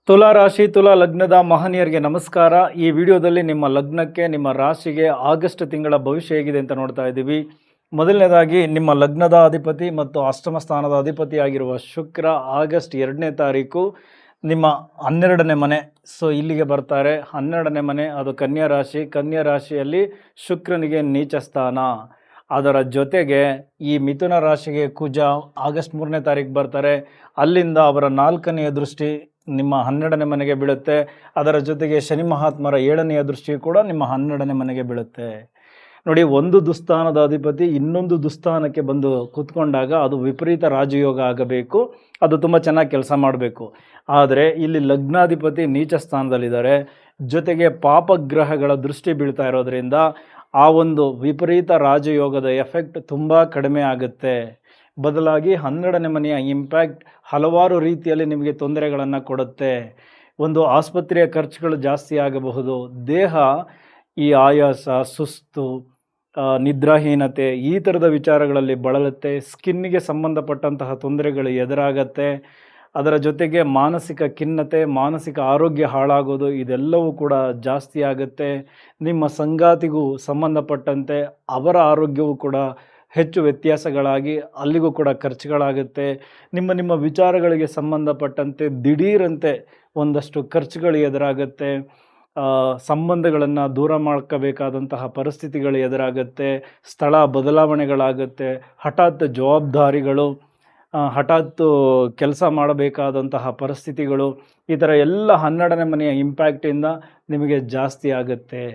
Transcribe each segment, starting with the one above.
ತುಲಾ ರಾಶಿ ತುಲಾ ಲಗ್ನದ ಮಹನೀಯರಿಗೆ ನಮಸ್ಕಾರ. ಈ ವಿಡಿಯೋದಲ್ಲಿ ನಿಮ್ಮ ಲಗ್ನಕ್ಕೆ ನಿಮ್ಮ ರಾಶಿಗೆ ಆಗಸ್ಟ್ ತಿಂಗಳ ಭವಿಷ್ಯ ಹೇಗಿದೆ ಅಂತ ನೋಡ್ತಾ ಇದ್ದೀವಿ. ಮೊದಲನೇದಾಗಿ ನಿಮ್ಮ ಲಗ್ನದ ಅಧಿಪತಿ ಮತ್ತು ಅಷ್ಟಮ ಸ್ಥಾನದ ಅಧಿಪತಿ ಆಗಿರುವ ಶುಕ್ರ ಆಗಸ್ಟ್ 2ನೇ ತಾರೀಕು ನಿಮ್ಮ 12ನೇ ಮನೆ, ಸೊ ಇಲ್ಲಿಗೆ ಬರ್ತಾರೆ. 12ನೇ ಮನೆ ಅದು ಕನ್ಯಾ ರಾಶಿ. ಕನ್ಯಾ ರಾಶಿಯಲ್ಲಿ ಶುಕ್ರನಿಗೆ ನೀಚ ಸ್ಥಾನ. ಅದರ ಜೊತೆಗೆ ಈ ಮಿಥುನ ರಾಶಿಗೆ ಕುಜ ಆಗಸ್ಟ್ 3ನೇ ತಾರೀಕು ಬರ್ತಾರೆ. ಅಲ್ಲಿಂದ ಅವರ 4ನೆಯ ದೃಷ್ಟಿ ನಿಮ್ಮ 12ನೇ ಮನೆಗೆ ಬೀಳುತ್ತೆ. ಅದರ ಜೊತೆಗೆ ಶನಿ ಮಹಾತ್ಮರ 7ನೆಯ ದೃಷ್ಟಿ ಕೂಡ ನಿಮ್ಮ 12ನೇ ಮನೆಗೆ ಬೀಳುತ್ತೆ. ನೋಡಿ, ಒಂದು ದುಸ್ಥಾನದ ಅಧಿಪತಿ ಇನ್ನೊಂದು ದುಸ್ಥಾನಕ್ಕೆ ಬಂದು ಕೂತ್ಕೊಂಡಾಗ ಅದು ವಿಪರೀತ ರಾಜಯೋಗ ಆಗಬೇಕು, ಅದು ತುಂಬ ಚೆನ್ನಾಗಿ ಕೆಲಸ ಮಾಡಬೇಕು. ಆದರೆ ಇಲ್ಲಿ ಲಗ್ನಾಧಿಪತಿ ನೀಚ ಸ್ಥಾನದಲ್ಲಿದ್ದಾರೆ, ಜೊತೆಗೆ ಪಾಪಗ್ರಹಗಳ ದೃಷ್ಟಿ ಬೀಳ್ತಾ ಇರೋದ್ರಿಂದ ಆ ಒಂದು ವಿಪರೀತ ರಾಜಯೋಗದ ಎಫೆಕ್ಟ್ ತುಂಬ ಕಡಿಮೆ ಆಗುತ್ತೆ. ಬದಲಾಗಿ 12ನೇ ಮನೆಯ ಇಂಪ್ಯಾಕ್ಟ್ ಹಲವಾರು ರೀತಿಯಲ್ಲಿ ನಿಮಗೆ ತೊಂದರೆಗಳನ್ನು ಕೊಡುತ್ತೆ. ಒಂದು ಆಸ್ಪತ್ರೆಯ ಖರ್ಚುಗಳು ಜಾಸ್ತಿ ಆಗಬಹುದು. ದೇಹ ಈ ಆಯಾಸ, ಸುಸ್ತು, ನಿದ್ರಾಹೀನತೆ ಈ ಥರದ ವಿಚಾರಗಳಲ್ಲಿ ಬಳಲುತ್ತೆ. ಸ್ಕಿನ್ನಿಗೆ ಸಂಬಂಧಪಟ್ಟಂತಹ ತೊಂದರೆಗಳು ಎದುರಾಗತ್ತೆ. ಅದರ ಜೊತೆಗೆ ಮಾನಸಿಕ ಖಿನ್ನತೆ, ಮಾನಸಿಕ ಆರೋಗ್ಯ ಹಾಳಾಗೋದು ಇದೆಲ್ಲವೂ ಕೂಡ ಜಾಸ್ತಿ ಆಗುತ್ತೆ. ನಿಮ್ಮ ಸಂಗಾತಿಗೂ ಸಂಬಂಧಪಟ್ಟಂತೆ ಅವರ ಆರೋಗ್ಯವೂ ಕೂಡ ಹೆಚ್ಚು ವ್ಯತ್ಯಾಸಗಳಾಗಿ ಅಲ್ಲಿಗೂ ಕೂಡ ಖರ್ಚುಗಳಾಗುತ್ತೆ. ನಿಮ್ಮ ವಿಚಾರಗಳಿಗೆ ಸಂಬಂಧಪಟ್ಟಂತೆ ದಿಢೀರಂತೆ ಒಂದಷ್ಟು ಖರ್ಚುಗಳು ಎದುರಾಗುತ್ತೆ. ಸಂಬಂಧಗಳನ್ನು ದೂರ ಮಾಡ್ಕೋಬೇಕಾದಂತಹ ಪರಿಸ್ಥಿತಿಗಳು ಎದುರಾಗುತ್ತೆ. ಸ್ಥಳ ಬದಲಾವಣೆಗಳಾಗುತ್ತೆ. ಹಠಾತ್ ಜವಾಬ್ದಾರಿಗಳು, ಹಠಾತ್ ಕೆಲಸ ಮಾಡಬೇಕಾದಂತಹ ಪರಿಸ್ಥಿತಿಗಳು, ಈ ಥರ ಎಲ್ಲ 12ನೇ ಮನೆಯ ಇಂಪ್ಯಾಕ್ಟಿಂದ ನಿಮಗೆ ಜಾಸ್ತಿ ಆಗುತ್ತೆ.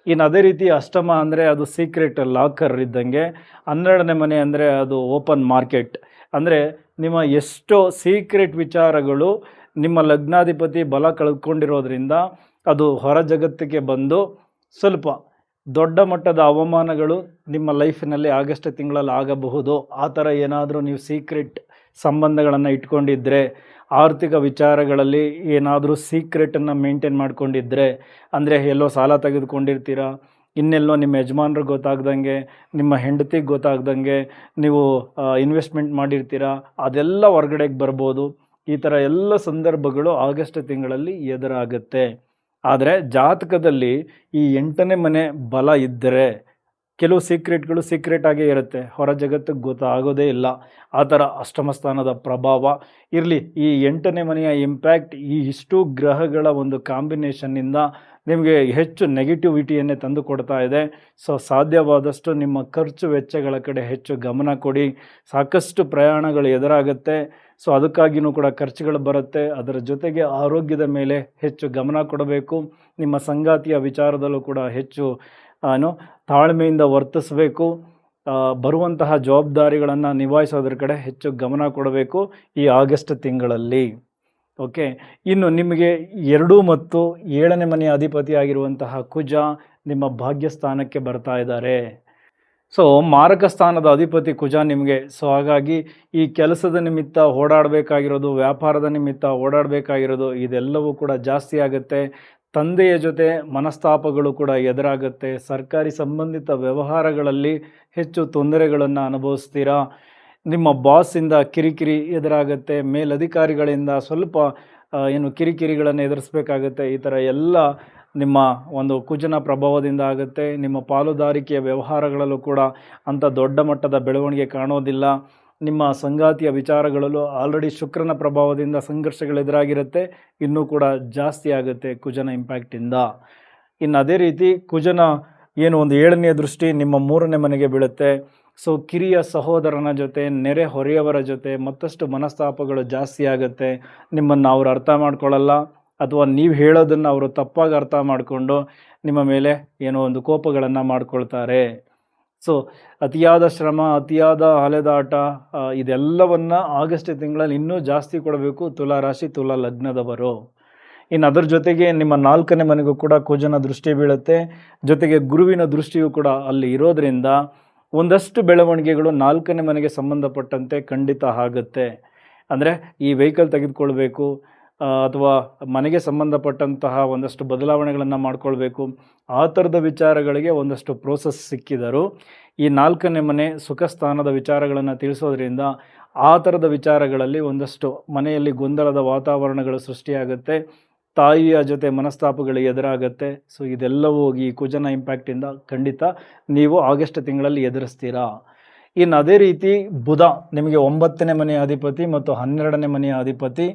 ಇನ್ನು ಅದೇ ರೀತಿ ಅಷ್ಟಮ ಅಂದರೆ ಅದು ಸೀಕ್ರೆಟ್ ಲಾಕರ್ ಇದ್ದಂಗೆ. 12ನೇ ಮನೆ ಅಂದರೆ ಅದು ಓಪನ್ ಮಾರ್ಕೆಟ್. ಅಂದರೆ ನಿಮ್ಮ ಎಷ್ಟೋ ಸೀಕ್ರೆಟ್ ವಿಚಾರಗಳು ನಿಮ್ಮ ಲಗ್ನಾಧಿಪತಿ ಬಲ ಕಳ್ಕೊಂಡಿರೋದ್ರಿಂದ ಅದು ಹೊರ ಜಗತ್ತಿಗೆ ಬಂದು ಸ್ವಲ್ಪ ದೊಡ್ಡ ಮಟ್ಟದ ಅವಮಾನಗಳು ನಿಮ್ಮ ಲೈಫಿನಲ್ಲಿ ಆಗಸ್ಟ್ ತಿಂಗಳಲ್ಲಿ ಆಗಬಹುದು. ಆ ಥರ ಏನಾದರೂ ನೀವು ಸೀಕ್ರೆಟ್ ಸಂಬಂಧಗಳನ್ನು ಇಟ್ಕೊಂಡಿದ್ದರೆ, ಆರ್ಥಿಕ ವಿಚಾರಗಳಲ್ಲಿ ಏನಾದರೂ ಸೀಕ್ರೆಟನ್ನು ಮೇಂಟೈನ್ ಮಾಡ್ಕೊಂಡಿದ್ದರೆ, ಅಂದರೆ ಎಲ್ಲೋ ಸಾಲ ತೆಗೆದುಕೊಂಡಿರ್ತೀರ, ಇನ್ನೆಲ್ಲೋ ನಿಮ್ಮ ಯಜಮಾನ್ರಿಗೆ ಗೊತ್ತಾಗ್ದಂಗೆ, ನಿಮ್ಮ ಹೆಂಡತಿಗೆ ಗೊತ್ತಾಗ್ದಂಗೆ ನೀವು ಇನ್ವೆಸ್ಟ್ಮೆಂಟ್ ಮಾಡಿರ್ತೀರ, ಅದೆಲ್ಲ ಹೊರಗಡೆಗೆ ಬರ್ಬೋದು. ಈ ಥರ ಎಲ್ಲ ಸಂದರ್ಭಗಳು ಆಗಸ್ಟ್ ತಿಂಗಳಲ್ಲಿ ಎದುರಾಗುತ್ತೆ. ಆದರೆ ಜಾತಕದಲ್ಲಿ ಈ 8ನೇ ಮನೆ ಬಲ ಇದ್ದರೆ ಕೆಲವು ಸೀಕ್ರೆಟ್ಗಳು ಸೀಕ್ರೆಟಾಗೇ ಇರುತ್ತೆ, ಹೊರ ಜಗತ್ತಿಗೆ ಗೊತ್ತಾಗೋದೇ ಇಲ್ಲ. ಆ ಥರ ಅಷ್ಟಮ ಸ್ಥಾನದ ಪ್ರಭಾವ ಇರಲಿ. ಈ 8ನೇ ಮನೆಯ ಇಂಪ್ಯಾಕ್ಟ್ ಈ ಇಷ್ಟು ಗ್ರಹಗಳ ಒಂದು ಕಾಂಬಿನೇಷನ್ನಿಂದ ನಿಮಗೆ ಹೆಚ್ಚು ನೆಗೆಟಿವಿಟಿಯನ್ನೇ ತಂದು ಕೊಡ್ತಾ ಇದೆ. ಸೊ ಸಾಧ್ಯವಾದಷ್ಟು ನಿಮ್ಮ ಖರ್ಚು ವೆಚ್ಚಗಳ ಕಡೆ ಹೆಚ್ಚು ಗಮನ ಕೊಡಿ. ಸಾಕಷ್ಟು ಪ್ರಯಾಣಗಳು ಎದುರಾಗುತ್ತೆ, ಸೊ ಅದಕ್ಕಾಗಿಯೂ ಕೂಡ ಖರ್ಚುಗಳು ಬರುತ್ತೆ. ಅದರ ಜೊತೆಗೆ ಆರೋಗ್ಯದ ಮೇಲೆ ಹೆಚ್ಚು ಗಮನ ಕೊಡಬೇಕು. ನಿಮ್ಮ ಸಂಗಾತಿಯ ವಿಚಾರದಲ್ಲೂ ಕೂಡ ಹೆಚ್ಚು ತಾಳ್ಮೆಯಿಂದ ವರ್ತಿಸಬೇಕು. ಬರುವಂತಹ ಜವಾಬ್ದಾರಿಗಳನ್ನು ನಿಭಾಯಿಸೋದ್ರ ಕಡೆ ಹೆಚ್ಚು ಗಮನ ಕೊಡಬೇಕು ಈ ಆಗಸ್ಟ್ ತಿಂಗಳಲ್ಲಿ. ಓಕೆ, ಇನ್ನು ನಿಮಗೆ 2 ಮತ್ತು 7ನೇ ಮನೆಯ ಅಧಿಪತಿ ಆಗಿರುವಂತಹ ಕುಜ ನಿಮ್ಮ ಭಾಗ್ಯಸ್ಥಾನಕ್ಕೆ ಬರ್ತಾ ಇದ್ದಾರೆ. ಸೊ ಮಾರಕ ಸ್ಥಾನದ ಅಧಿಪತಿ ಕುಜ ನಿಮಗೆ. ಸೊ ಹಾಗಾಗಿ ಈ ಕೆಲಸದ ನಿಮಿತ್ತ ಓಡಾಡಬೇಕಾಗಿರೋದು, ವ್ಯಾಪಾರದ ನಿಮಿತ್ತ ಓಡಾಡಬೇಕಾಗಿರೋದು ಇದೆಲ್ಲವೂ ಕೂಡ ಜಾಸ್ತಿ ಆಗುತ್ತೆ. ತಂದೆಯ ಜೊತೆ ಮನಸ್ತಾಪಗಳು ಕೂಡ ಎದುರಾಗುತ್ತೆ. ಸರ್ಕಾರಿ ಸಂಬಂಧಿತ ವ್ಯವಹಾರಗಳಲ್ಲಿ ಹೆಚ್ಚು ತೊಂದರೆಗಳನ್ನು ಅನುಭವಿಸ್ತೀರಾ. ನಿಮ್ಮ ಬಾಸಿಂದ ಕಿರಿಕಿರಿ ಎದುರಾಗುತ್ತೆ. ಮೇಲಧಿಕಾರಿಗಳಿಂದ ಸ್ವಲ್ಪ ಕಿರಿಕಿರಿಗಳನ್ನು ಎದುರಿಸಬೇಕಾಗುತ್ತೆ. ಈ ಥರ ಎಲ್ಲ ನಿಮ್ಮ ಒಂದು ಕುಜನ ಪ್ರಭಾವದಿಂದ ಆಗುತ್ತೆ. ನಿಮ್ಮ ಪಾಲುದಾರಿಕೆಯ ವ್ಯವಹಾರಗಳಲ್ಲೂ ಕೂಡ ಅಂಥ ದೊಡ್ಡ ಮಟ್ಟದ ಬೆಳವಣಿಗೆ ಕಾಣೋದಿಲ್ಲ. ನಿಮ್ಮ ಸಂಗಾತಿಯ ವಿಚಾರಗಳಲ್ಲೂ ಆಲ್ರೆಡಿ ಶುಕ್ರನ ಪ್ರಭಾವದಿಂದ ಸಂಘರ್ಷಗಳು ಎದುರಾಗಿರುತ್ತೆ, ಇನ್ನೂ ಕೂಡ ಜಾಸ್ತಿ ಆಗುತ್ತೆ ಕುಜನ ಇಂಪ್ಯಾಕ್ಟಿಂದ. ಇನ್ನು ಅದೇ ರೀತಿ ಕುಜನ ಒಂದು 7ನೇ ದೃಷ್ಟಿ ನಿಮ್ಮ 3ನೇ ಮನೆಗೆ ಬೀಳುತ್ತೆ. ಸೊ ಕಿರಿಯ ಸಹೋದರನ ಜೊತೆ, ನೆರೆ ಹೊರೆಯವರ ಜೊತೆ ಮತ್ತಷ್ಟು ಮನಸ್ತಾಪಗಳು ಜಾಸ್ತಿ ಆಗುತ್ತೆ. ನಿಮ್ಮನ್ನು ಅವರು ಅರ್ಥ ಮಾಡ್ಕೊಳ್ಳಲ್ಲ, ಅಥವಾ ನೀವು ಹೇಳೋದನ್ನು ಅವರು ತಪ್ಪಾಗಿ ಅರ್ಥ ಮಾಡಿಕೊಂಡು ನಿಮ್ಮ ಮೇಲೆ ಒಂದು ಕೋಪಗಳನ್ನು ಮಾಡ್ಕೊಳ್ತಾರೆ. ಸೊ ಅತಿಯಾದ ಶ್ರಮ, ಅತಿಯಾದ ಅಲೆದಾಟ ಇದೆಲ್ಲವನ್ನು ಆಗಸ್ಟ್ ತಿಂಗಳಲ್ಲಿ ಇನ್ನೂ ಜಾಸ್ತಿ ಕೊಡಬೇಕು ತುಲಾ ರಾಶಿ ತುಲಾ ಲಗ್ನದವರು. ಇನ್ನು ಅದರ ಜೊತೆಗೆ ನಿಮ್ಮ 4ನೇ ಮನೆಗೂ ಕೂಡ ಕುಜನ ದೃಷ್ಟಿ ಬೀಳುತ್ತೆ. ಜೊತೆಗೆ ಗುರುವಿನ ದೃಷ್ಟಿಯೂ ಕೂಡ ಅಲ್ಲಿ ಇರೋದರಿಂದ ಒಂದಷ್ಟು ಬೆಳವಣಿಗೆಗಳು 4ನೇ ಮನೆಗೆ ಸಂಬಂಧಪಟ್ಟಂತೆ ಖಂಡಿತ ಆಗುತ್ತೆ. ಅಂದರೆ ಈ ವೆಹಿಕಲ್ ತೆಗೆದುಕೊಳ್ಬೇಕು, ಅಥವಾ ಮನೆಗೆ ಸಂಬಂಧಪಟ್ಟಂತಹ ಒಂದಷ್ಟು ಬದಲಾವಣೆಗಳನ್ನು ಮಾಡಿಕೊಳ್ಬೇಕು, ಆ ಥರದ ವಿಚಾರಗಳಿಗೆ ಒಂದಷ್ಟು ಪ್ರೋಸೆಸ್ ಸಿಕ್ಕಿದರು. ಈ 4ನೇ ಮನೆ ಸುಖ ಸ್ಥಾನದ ವಿಚಾರಗಳನ್ನು ತಿಳಿಸೋದ್ರಿಂದ ಆ ಥರದ ವಿಚಾರಗಳಲ್ಲಿ ಒಂದಷ್ಟು ಮನೆಯಲ್ಲಿ ಗೊಂದಲದ ವಾತಾವರಣಗಳು ಸೃಷ್ಟಿಯಾಗುತ್ತೆ. ತಾಯಿಯ ಜೊತೆ ಮನಸ್ತಾಪಗಳು ಎದುರಾಗುತ್ತೆ. ಸೊ ಇದೆಲ್ಲವೂ ಹೋಗಿ ಈ ಕುಜನ ಇಂಪ್ಯಾಕ್ಟಿಂದ ಖಂಡಿತ ನೀವು ಆಗಸ್ಟ್ ತಿಂಗಳಲ್ಲಿ ಎದುರಿಸ್ತೀರಾ. ಇನ್ನು ಅದೇ ರೀತಿ ಬುಧ ನಿಮಗೆ 9ನೇ ಮನೆಯ ಅಧಿಪತಿ ಮತ್ತು 12ನೇ ಮನೆಯ ಅಧಿಪತಿ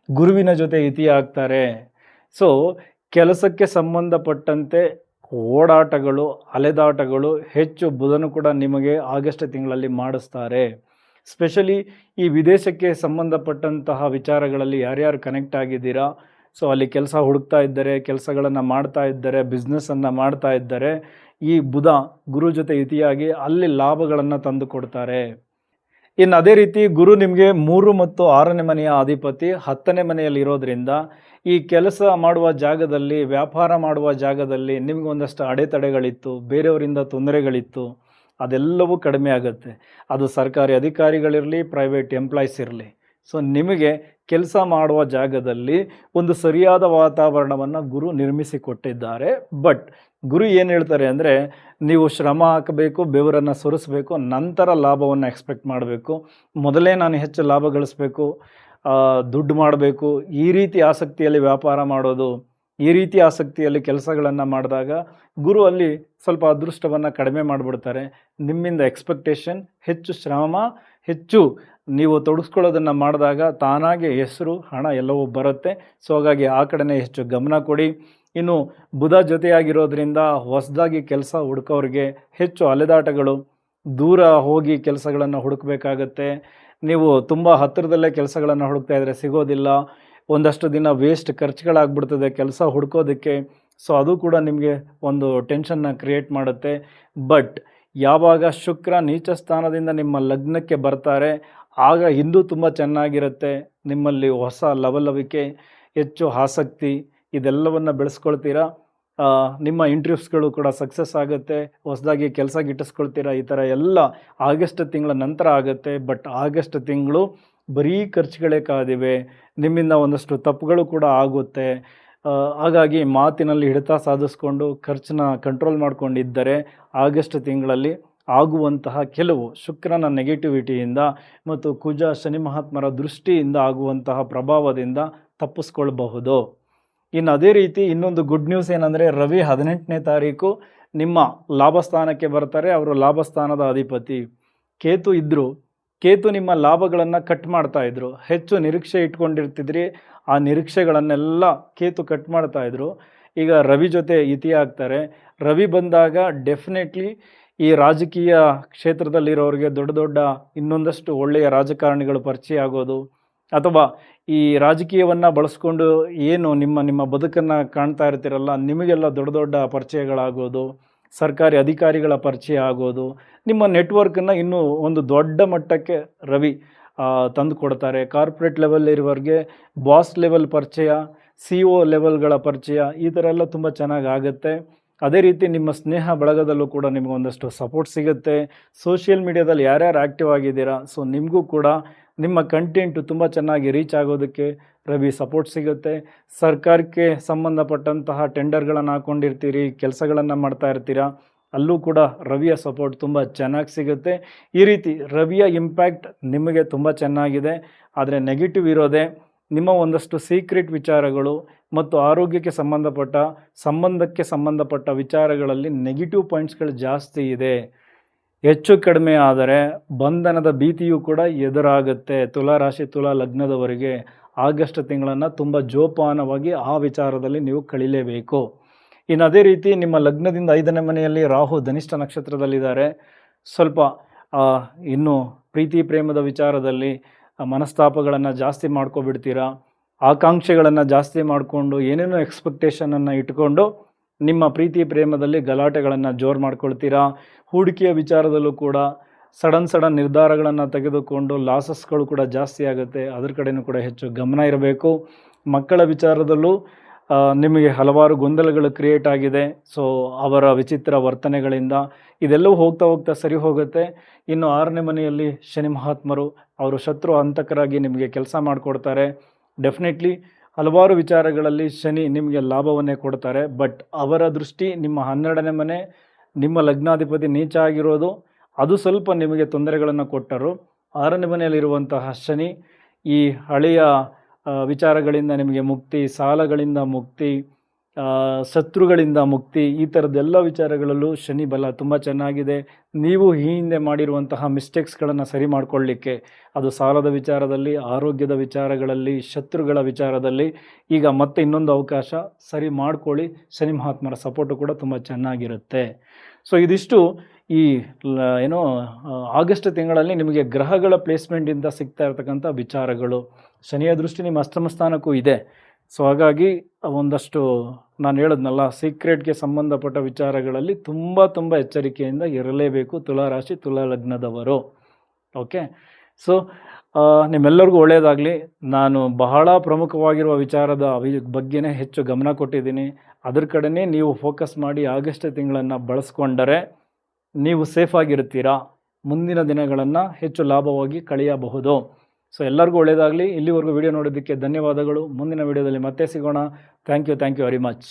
ಗುರುವಿನ ಜೊತೆ ಯುತಿ ಆಗ್ತಾರೆ. ಸೊ ಕೆಲಸಕ್ಕೆ ಸಂಬಂಧಪಟ್ಟಂತೆ ಓಡಾಟಗಳು, ಅಲೆದಾಟಗಳು ಹೆಚ್ಚು ಬುಧನು ಕೂಡ ನಿಮಗೆ ಆಗಸ್ಟ್ ತಿಂಗಳಲ್ಲಿ ಮಾಡಿಸ್ತಾರೆ. ಸ್ಪೆಷಲಿ ಈ ವಿದೇಶಕ್ಕೆ ಸಂಬಂಧಪಟ್ಟಂತಹ ವಿಚಾರಗಳಲ್ಲಿ ಯಾರ್ಯಾರು ಕನೆಕ್ಟ್ ಆಗಿದ್ದೀರಾ, ಸೊ ಅಲ್ಲಿ ಕೆಲಸ ಹುಡುಕ್ತಾ ಇದ್ದರೆ, ಕೆಲಸಗಳನ್ನು ಮಾಡ್ತಾ ಇದ್ದರೆ, ಬಿಸ್ನೆಸ್ಸನ್ನು ಮಾಡ್ತಾ ಇದ್ದರೆ, ಈ ಬುಧ ಗುರು ಜೊತೆ ಯುತಿಯಾಗಿ ಅಲ್ಲಿ ಲಾಭಗಳನ್ನು ತಂದು ಕೊಡ್ತಾರೆ. ಇನ್ನು ಅದೇ ರೀತಿ ಗುರು ನಿಮಗೆ 3 ಮತ್ತು 6ನೇ ಮನೆಯ ಅಧಿಪತಿ 10ನೇ ಮನೆಯಲ್ಲಿ ಇರೋದ್ರಿಂದ ಈ ಕೆಲಸ ಮಾಡುವ ಜಾಗದಲ್ಲಿ, ವ್ಯಾಪಾರ ಮಾಡುವ ಜಾಗದಲ್ಲಿ ನಿಮಗೆ ಒಂದಷ್ಟು ಅಡೆತಡೆಗಳಿತ್ತು, ಬೇರೆಯವರಿಂದ ತೊಂದರೆಗಳಿತ್ತು, ಅದೆಲ್ಲವೂ ಕಡಿಮೆ ಆಗುತ್ತೆ. ಅದು ಸರ್ಕಾರಿ ಅಧಿಕಾರಿಗಳಿರಲಿ, ಪ್ರೈವೇಟ್ ಎಂಪ್ಲಾಯ್ಸ್ ಇರಲಿ. ಸೊ ನಿಮಗೆ ಕೆಲಸ ಮಾಡುವ ಜಾಗದಲ್ಲಿ ಒಂದು ಸರಿಯಾದ ವಾತಾವರಣವನ್ನು ಗುರು ನಿರ್ಮಿಸಿಕೊಟ್ಟಿದ್ದಾರೆ. ಬಟ್ ಗುರು ಏನು ಹೇಳ್ತಾರೆ ಅಂದರೆ, ನೀವು ಶ್ರಮ ಹಾಕಬೇಕು, ಬೆವರನ್ನು ಸುರಿಸಬೇಕು, ನಂತರ ಲಾಭವನ್ನು ಎಕ್ಸ್ಪೆಕ್ಟ್ ಮಾಡಬೇಕು. ಮೊದಲೇ ನಾನು ಹೆಚ್ಚು ಲಾಭ ಗಳಿಸಬೇಕು, ದುಡ್ಡು ಮಾಡಬೇಕು, ಈ ರೀತಿ ಆಸಕ್ತಿಯಲ್ಲಿ ವ್ಯಾಪಾರ ಮಾಡೋದು, ಈ ರೀತಿ ಆಸಕ್ತಿಯಲ್ಲಿ ಕೆಲಸಗಳನ್ನು ಮಾಡಿದಾಗ ಗುರು ಅಲ್ಲಿ ಸ್ವಲ್ಪ ಅದೃಷ್ಟವನ್ನು ಕಡಿಮೆ ಮಾಡಿಬಿಡ್ತಾರೆ. ನಿಮ್ಮಿಂದ ಎಕ್ಸ್ಪೆಕ್ಟೇಷನ್ ಹೆಚ್ಚು, ಶ್ರಮ ಹೆಚ್ಚು ನೀವು ತೊಡಗಿಸ್ಕೊಳ್ಳೋದನ್ನು ಮಾಡಿದಾಗ ತಾನಾಗೆ ಹೆಸರು, ಹಣ ಎಲ್ಲವೂ ಬರುತ್ತೆ. ಸೊ ಹಾಗಾಗಿ ಆ ಕಡೆನೇ ಹೆಚ್ಚು ಗಮನ ಕೊಡಿ. ಇನ್ನು ಬುಧ ಜೊತೆಯಾಗಿರೋದ್ರಿಂದ ಹೊಸದಾಗಿ ಕೆಲಸ ಹುಡುಕೋರಿಗೆ ಹೆಚ್ಚು ಅಲೆದಾಟಗಳು, ದೂರ ಹೋಗಿ ಕೆಲಸಗಳನ್ನು ಹುಡುಕಬೇಕಾಗತ್ತೆ. ನೀವು ತುಂಬ ಹತ್ತಿರದಲ್ಲೇ ಕೆಲಸಗಳನ್ನು ಹುಡುಕ್ತಾ ಇದ್ದರೆ ಸಿಗೋದಿಲ್ಲ, ಒಂದಷ್ಟು ದಿನ ವೇಸ್ಟ್ ಖರ್ಚುಗಳಾಗ್ಬಿಡ್ತದೆ ಕೆಲಸ ಹುಡ್ಕೋದಕ್ಕೆ. ಸೊ ಅದು ಕೂಡ ನಿಮಗೆ ಒಂದು ಟೆನ್ಷನ್ನ ಕ್ರಿಯೇಟ್ ಮಾಡುತ್ತೆ. ಬಟ್ ಯಾವಾಗ ಶುಕ್ರ ನೀಚ ಸ್ಥಾನದಿಂದ ನಿಮ್ಮ ಲಗ್ನಕ್ಕೆ ಬರ್ತಾರೆ ಆಗ ಇನ್ನೂ ತುಂಬ ಚೆನ್ನಾಗಿರುತ್ತೆ. ನಿಮ್ಮಲ್ಲಿ ಹೊಸ ಲವಲವಿಕೆ, ಹೆಚ್ಚು ಆಸಕ್ತಿ ಇದೆಲ್ಲವನ್ನು ಬೆಳೆಸ್ಕೊಳ್ತೀರಾ. ನಿಮ್ಮ ಇಂಟರ್ವ್ಯೂಸ್ಗಳು ಕೂಡ ಸಕ್ಸಸ್ ಆಗುತ್ತೆ, ಹೊಸದಾಗಿ ಕೆಲಸ ಗಿಟ್ಟಿಸ್ಕೊಳ್ತೀರಾ. ಈ ಥರ ಎಲ್ಲ ಆಗಸ್ಟ್ ತಿಂಗಳ ನಂತರ ಆಗುತ್ತೆ. ಬಟ್ ಆಗಸ್ಟ್ ತಿಂಗಳು ಬರೀ ಖರ್ಚುಗಳೇ ಕಾದಿವೆ, ನಿಮ್ಮಿಂದ ಒಂದಷ್ಟು ತಪ್ಪುಗಳು ಕೂಡ ಆಗುತ್ತೆ. ಹಾಗಾಗಿ ಮಾತಿನಲ್ಲಿ ಹಿಡಿತ ಸಾಧಿಸ್ಕೊಂಡು ಖರ್ಚನ್ನ ಕಂಟ್ರೋಲ್ ಮಾಡ್ಕೊಂಡಿದ್ದರೆ ಆಗಸ್ಟ್ ತಿಂಗಳಲ್ಲಿ ಆಗುವಂತಹ ಕೆಲವು ಶುಕ್ರನ ನೆಗೆಟಿವಿಟಿಯಿಂದ ಮತ್ತು ಕುಜ ಶನಿ ಮಹಾತ್ಮರ ದೃಷ್ಟಿಯಿಂದ ಆಗುವಂತಹ ಪ್ರಭಾವದಿಂದ ತಪ್ಪಿಸ್ಕೊಳ್ಬಹುದು. ಇನ್ನು ಅದೇ ರೀತಿ ಇನ್ನೊಂದು ಗುಡ್ ನ್ಯೂಸ್ ಏನಂದರೆ, ರವಿ 18ನೇ ತಾರೀಕು ನಿಮ್ಮ ಲಾಭಸ್ಥಾನಕ್ಕೆ ಬರ್ತಾರೆ. ಅವರು ಲಾಭಸ್ಥಾನದ ಅಧಿಪತಿ. ಕೇತು ಇದ್ದರು, ಕೇತು ನಿಮ್ಮ ಲಾಭಗಳನ್ನು ಕಟ್ ಮಾಡ್ತಾಯಿದ್ರು. ಹೆಚ್ಚು ನಿರೀಕ್ಷೆ ಇಟ್ಕೊಂಡಿರ್ತಿದ್ರಿ, ಆ ನಿರೀಕ್ಷೆಗಳನ್ನೆಲ್ಲ ಕೇತು ಕಟ್ ಮಾಡ್ತಾಯಿದ್ರು. ಈಗ ರವಿ ಜೊತೆ ಯುತಿ ಆಗ್ತಾರೆ. ರವಿ ಬಂದಾಗ ಡೆಫಿನೆಟ್ಲಿ ಈ ರಾಜಕೀಯ ಕ್ಷೇತ್ರದಲ್ಲಿರೋರಿಗೆ ದೊಡ್ಡ ದೊಡ್ಡ ಇನ್ನೊಂದಷ್ಟು ಒಳ್ಳೆಯ ರಾಜಕಾರಣಿಗಳು ಪರಿಚಯ ಆಗೋದು, ಅಥವಾ ಈ ರಾಜಕೀಯವನ್ನು ಬಳಸ್ಕೊಂಡು ಏನು ನಿಮ್ಮ ಬದುಕನ್ನು ಕಾಣ್ತಾ ಇರ್ತೀರಲ್ಲ, ನಿಮಗೆಲ್ಲ ದೊಡ್ಡ ದೊಡ್ಡ ಪರಿಚಯಗಳಾಗೋದು, ಸರ್ಕಾರಿ ಅಧಿಕಾರಿಗಳ ಪರಿಚಯ ಆಗೋದು, ನಿಮ್ಮ ನೆಟ್ವರ್ಕನ್ನು ಇನ್ನೂ ಒಂದು ದೊಡ್ಡ ಮಟ್ಟಕ್ಕೆ ರವಿ ತಂದು ಕೊಡ್ತಾರೆ. ಕಾರ್ಪೊರೇಟ್ ಲೆವೆಲ್ ಇರೋರಿಗೆ ಬಾಸ್ ಲೆವೆಲ್ ಪರಿಚಯ, CO ಲೆವೆಲ್ಗಳ ಪರಿಚಯ, ಈ ಥರ ಎಲ್ಲ ತುಂಬ ಚೆನ್ನಾಗಿ ಆಗುತ್ತೆ. ಅದೇ ರೀತಿ ನಿಮ್ಮ ಸ್ನೇಹ ಬಳಗದಲ್ಲೂ ಕೂಡ ನಿಮಗೊಂದಷ್ಟು ಸಪೋರ್ಟ್ ಸಿಗುತ್ತೆ. ಸೋಷಿಯಲ್ ಮೀಡಿಯಾದಲ್ಲಿ ಯಾರ್ಯಾರು ಆ್ಯಕ್ಟಿವ್ ಆಗಿದ್ದೀರಾ, ಸೊ ನಿಮಗೂ ಕೂಡ ನಿಮ್ಮ ಕಂಟೆಂಟು ತುಂಬ ಚೆನ್ನಾಗಿ ರೀಚ್ ಆಗೋದಕ್ಕೆ ರವಿ ಸಪೋರ್ಟ್ ಸಿಗುತ್ತೆ. ಸರ್ಕಾರಕ್ಕೆ ಸಂಬಂಧಪಟ್ಟಂತಹ ಟೆಂಡರ್ಗಳನ್ನು ಹಾಕ್ಕೊಂಡಿರ್ತೀರಿ, ಕೆಲಸಗಳನ್ನು ಮಾಡ್ತಾ ಇರ್ತೀರಾ, ಅಲ್ಲೂ ಕೂಡ ರವಿಯ ಸಪೋರ್ಟ್ ತುಂಬ ಚೆನ್ನಾಗಿ ಸಿಗುತ್ತೆ. ಈ ರೀತಿ ರವಿಯ ಇಂಪ್ಯಾಕ್ಟ್ ನಿಮಗೆ ತುಂಬ ಚೆನ್ನಾಗಿದೆ. ಆದರೆ ನೆಗೆಟಿವ್ ಇರೋದೇ ನಿಮ್ಮ ಒಂದಷ್ಟು ಸೀಕ್ರೆಟ್ ವಿಚಾರಗಳು ಮತ್ತು ಆರೋಗ್ಯಕ್ಕೆ ಸಂಬಂಧಕ್ಕೆ ಸಂಬಂಧಪಟ್ಟ ವಿಚಾರಗಳಲ್ಲಿ ನೆಗೆಟಿವ್ ಪಾಯಿಂಟ್ಸ್ಗಳು ಜಾಸ್ತಿ ಇದೆ. ಹೆಚ್ಚು ಕಡಿಮೆ ಆದರೆ ಬಂಧನದ ಭೀತಿಯೂ ಕೂಡ ಎದುರಾಗುತ್ತೆ. ತುಲಾರಾಶಿ ತುಲಾ ಲಗ್ನದವರಿಗೆ ಆಗಸ್ಟ್ ತಿಂಗಳನ್ನು ತುಂಬ ಜೋಪಾನವಾಗಿ ಆ ವಿಚಾರದಲ್ಲಿ ನೀವು ಕಳೀಲೇಬೇಕು. ಇನ್ನು ಅದೇ ರೀತಿ ನಿಮ್ಮ ಲಗ್ನದಿಂದ 5ನೇ ಮನೆಯಲ್ಲಿ ರಾಹು ಧನಿಷ್ಠ ನಕ್ಷತ್ರದಲ್ಲಿದ್ದಾರೆ. ಸ್ವಲ್ಪ ಇನ್ನು ಪ್ರೀತಿ ಪ್ರೇಮದ ವಿಚಾರದಲ್ಲಿ ಮನಸ್ತಾಪಗಳನ್ನು ಜಾಸ್ತಿ ಮಾಡ್ಕೊಬಿಡ್ತೀರಾ. ಆಕಾಂಕ್ಷೆಗಳನ್ನು ಜಾಸ್ತಿ ಮಾಡಿಕೊಂಡು ಏನೇನೋ ಎಕ್ಸ್ಪೆಕ್ಟೇಷನನ್ನು ಇಟ್ಕೊಂಡು ನಿಮ್ಮ ಪ್ರೀತಿ ಪ್ರೇಮದಲ್ಲಿ ಗಲಾಟೆಗಳನ್ನು ಜೋರು ಮಾಡ್ಕೊಳ್ತೀರಾ. ಹೂಡಿಕೆಯ ವಿಚಾರದಲ್ಲೂ ಕೂಡ ಸಡನ್ ನಿರ್ಧಾರಗಳನ್ನು ತೆಗೆದುಕೊಂಡು ಲಾಸಸ್ಗಳು ಕೂಡ ಜಾಸ್ತಿ ಆಗುತ್ತೆ. ಅದ್ರ ಕಡೆಯೂ ಕೂಡ ಹೆಚ್ಚು ಗಮನ ಇರಬೇಕು. ಮಕ್ಕಳ ವಿಚಾರದಲ್ಲೂ ನಿಮಗೆ ಹಲವಾರು ಗೊಂದಲಗಳು ಕ್ರಿಯೇಟ್ ಆಗಿದೆ. ಸೊ ಅವರ ವಿಚಿತ್ರ ವರ್ತನೆಗಳಿಂದ ಇದೆಲ್ಲವೂ ಹೋಗ್ತಾ ಸರಿ ಹೋಗುತ್ತೆ. ಇನ್ನು 6ನೇ ಮನೆಯಲ್ಲಿ ಶನಿ ಮಹಾತ್ಮರು, ಅವರು ಶತ್ರು ಹಂತಕರಾಗಿ ನಿಮಗೆ ಕೆಲಸ ಮಾಡಿಕೊಡ್ತಾರೆ. ಡೆಫಿನೆಟ್ಲಿ ಹಲವಾರು ವಿಚಾರಗಳಲ್ಲಿ ಶನಿ ನಿಮಗೆ ಲಾಭವನ್ನೇ ಕೊಡ್ತಾರೆ. ಬಟ್ ಅವರ ದೃಷ್ಟಿ ನಿಮ್ಮ 12ನೇ ಮನೆ, ನಿಮ್ಮ ಲಗ್ನಾಧಿಪತಿ ನೀಚ ಆಗಿರೋದು, ಅದು ಸ್ವಲ್ಪ ನಿಮಗೆ ತೊಂದರೆಗಳನ್ನು ಕೊಟ್ಟರು. 6ನೇ ಮನೆಯಲ್ಲಿರುವಂತಹ ಶನಿ ಈ ಹಳೆಯ ವಿಚಾರಗಳಿಂದ ನಿಮಗೆ ಮುಕ್ತಿ, ಸಾಲಗಳಿಂದ ಮುಕ್ತಿ, ಶತ್ರುಗಳಿಂದ ಮುಕ್ತಿ, ಈ ಥರದ್ದೆಲ್ಲ ವಿಚಾರಗಳಲ್ಲೂ ಶನಿ ಬಲ ತುಂಬ ಚೆನ್ನಾಗಿದೆ. ನೀವು ಈ ಹಿಂದೆ ಮಾಡಿರುವಂತಹ ಮಿಸ್ಟೇಕ್ಸ್ಗಳನ್ನು ಸರಿ ಮಾಡಿಕೊಳ್ಳಿಕ್ಕೆ, ಅದು ಸಾಲದ ವಿಚಾರದಲ್ಲಿ, ಆರೋಗ್ಯದ ವಿಚಾರಗಳಲ್ಲಿ, ಶತ್ರುಗಳ ವಿಚಾರದಲ್ಲಿ ಈಗ ಮತ್ತೆ ಇನ್ನೊಂದು ಅವಕಾಶ, ಸರಿ ಮಾಡ್ಕೊಳ್ಳಿ. ಶನಿ ಮಹಾತ್ಮರ ಸಪೋರ್ಟು ಕೂಡ ತುಂಬ ಚೆನ್ನಾಗಿರುತ್ತೆ. ಸೊ ಇದಿಷ್ಟು ಈ ಆಗಸ್ಟ್ ತಿಂಗಳಲ್ಲಿ ನಿಮಗೆ ಗ್ರಹಗಳ ಪ್ಲೇಸ್ಮೆಂಟಿಂದ ಸಿಗ್ತಾ ಇರ್ತಕ್ಕಂಥ ವಿಚಾರಗಳು. ಶನಿಯ ದೃಷ್ಟಿ ನಿಮ್ಮ ಅಷ್ಟಮ ಸ್ಥಾನಕ್ಕೂ ಇದೆ. ಸೊ ಹಾಗಾಗಿ ಒಂದಷ್ಟು ನಾನು ಹೇಳಿದ್ನಲ್ಲ, ಸೀಕ್ರೆಟ್ಗೆ ಸಂಬಂಧಪಟ್ಟ ವಿಚಾರಗಳಲ್ಲಿ ತುಂಬ ಎಚ್ಚರಿಕೆಯಿಂದ ಇರಲೇಬೇಕು ತುಲಾರಾಶಿ ತುಲಾ ಲಗ್ನದವರು. ಓಕೆ, ಸೊ ನಿಮ್ಮೆಲ್ಲರಿಗೂ ಒಳ್ಳೆಯದಾಗಲಿ. ನಾನು ಬಹಳ ಪ್ರಮುಖವಾಗಿರುವ ವಿಚಾರದ ಬಗ್ಗೆನೇ ಹೆಚ್ಚು ಗಮನ ಕೊಟ್ಟಿದ್ದೀನಿ. ಅದ್ರ ಕಡೆನೇ ನೀವು ಫೋಕಸ್ ಮಾಡಿ ಆಗಸ್ಟ್ ತಿಂಗಳನ್ನು ಬಳಸ್ಕೊಂಡರೆ ನೀವು ಸೇಫಾಗಿರ್ತೀರಾ. ಮುಂದಿನ ದಿನಗಳನ್ನು ಹೆಚ್ಚು ಲಾಭವಾಗಿ ಕಳೆಯಬಹುದು. ಸೊ ಎಲ್ಲರಿಗೂ ಒಳ್ಳೆಯದಾಗಲಿ. ಇಲ್ಲಿವರೆಗೂ ವಿಡಿಯೋ ನೋಡೋದಕ್ಕೆ ಧನ್ಯವಾದಗಳು. ಮುಂದಿನ ವಿಡಿಯೋದಲ್ಲಿ ಮತ್ತೆ ಸಿಗೋಣ. Thank you very much.